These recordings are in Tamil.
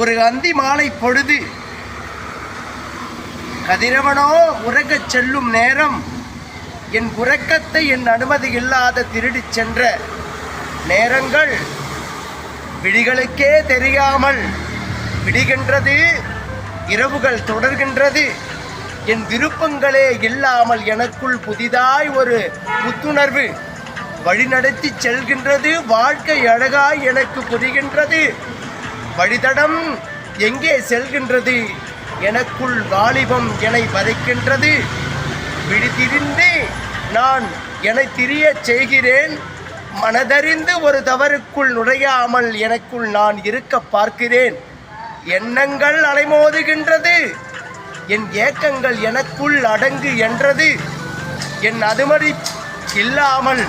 ஒரு அந்தி மாலை பொழுது கதிரவனோ உறங்கச் செல்லும் நேரம் என் உறக்கத்தை என் அனுமதி இல்லாத திருடிச் சென்ற நேரங்கள் விழிகளுக்கே தெரியாமல் விடுகின்றது, இரவுகள் தொடர்கின்றது. என் விருப்பங்களே இல்லாமல் எனக்குள் புதிதாய் ஒரு புத்துணர்வு வழிநடத்தி செல்கின்றது. வாழ்க்கை அழகாய் எனக்கு புரிகின்றது. வழித்தடம் எங்கே செல்கின்றது? எனக்குள் வாலிபம் என்னை வதைக்கின்றது. விழித்திருந்து நான் என்னை திரிய செய்கிறேன். மனதறிந்து ஒரு தவறுக்குள் நுழையாமல் எனக்குள் நான் இருக்க பார்க்கிறேன். எண்ணங்கள் அலைமோதுகின்றது. என் ஏக்கங்கள் எனக்குள் அடங்கு என்றது. என் அனுமதி இல்லாமல்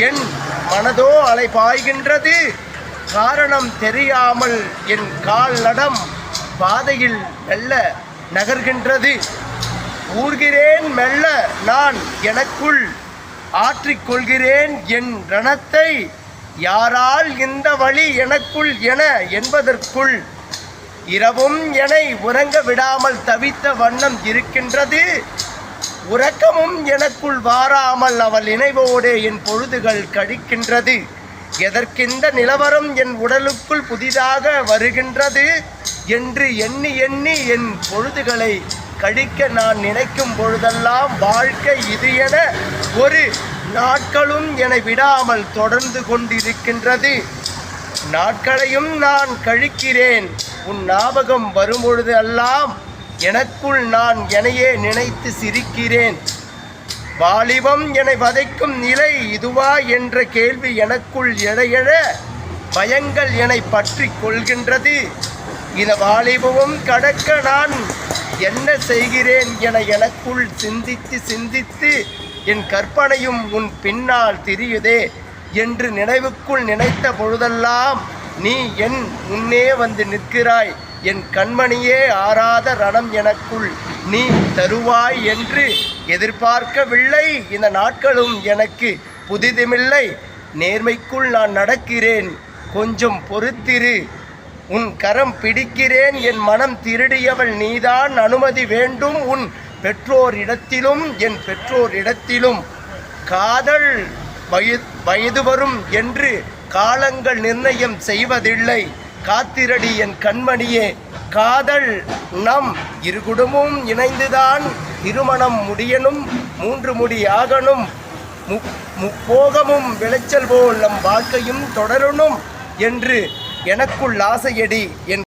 என் மனதோ அலைபாய்கின்றது. காரணம் தெரியாமல் என் கால் நடம் பாதையில் மெல்ல நகர்கின்றது. ஊர்கிறேன் மெல்ல நான் எனக்குள் ஆற்றிக்கொள்கிறேன் என் ரணத்தை. யாரால் இந்த வழி எனக்குள் என என்பதற்குள் இரவும் என்னை உறங்க விடாமல் தவித்த வண்ணம் இருக்கின்றது. உறக்கமும் எனக்குள் வாராமல் அவள் நினைவோடு என் பொழுதுகள் கழிக்கின்றது. எதற்கிந்த நிலவரம் என் உடலுக்குள் புதிதாக வருகின்றது என்று எண்ணி எண்ணி என் பொழுதுகளை கழிக்க நான் நினைக்கும் பொழுதெல்லாம் வாழ்க்கை இது என ஒரு நாட்களும் என்னை விடாமல் தொடர்ந்து கொண்டிருக்கின்றது. நாட்களையும் நான் கழிக்கிறேன். உன் ஞாபகம் வரும்பொழுது எல்லாம் எனக்குள் நான் என்னையே நினைத்து சிரிக்கிறேன். வாலிபம் என்னை வதைக்கும் நிலை இதுவா என்ற கேள்வி எனக்குள் எழ எழ பயங்கள் என்னை பற்றி கொள்கின்றது. இந்த வாலிபமும் கடக்க நான் என்ன செய்கிறேன் என எனக்குள் சிந்தித்து சிந்தித்து என் கற்பனையும் உன் பின்னால் திரியுதே என்று நினைவுக்குள் நினைத்த பொழுதெல்லாம் நீ என் முன்னே வந்து நிற்கிறாய். என் கண்மணியே ஆறாத ரணம் எனக்குள் நீ தருவாய் என்று எதிர்பார்க்கவில்லை. இந்த நாட்களும் எனக்கு புதிதுமில்லை. நேர்மைக்குள் நான் நடக்கிறேன், கொஞ்சம் பொறுத்திரு. உன் கரம் பிடிக்கிறேன். என் மனம் திருடியவள் நீதான். அனுமதி வேண்டும் உன் பெற்றோர் இடத்திலும் என் பெற்றோர் இடத்திலும். காதல் வயது வரும் என்று காலங்கள் நிர்ணயம் செய்வதில்லை. காத்திரடி என் கண்மணியே. காதல் நம் இரு குடும்பமும் இணைந்துதான் திருமணம் முடியணும். 3 முடி ஆகணும். முப்போகமும் விளைச்சல் போல் நம் வாழ்க்கையும் தொடரணும் என்று எனக்குள் ஆசையடி. என்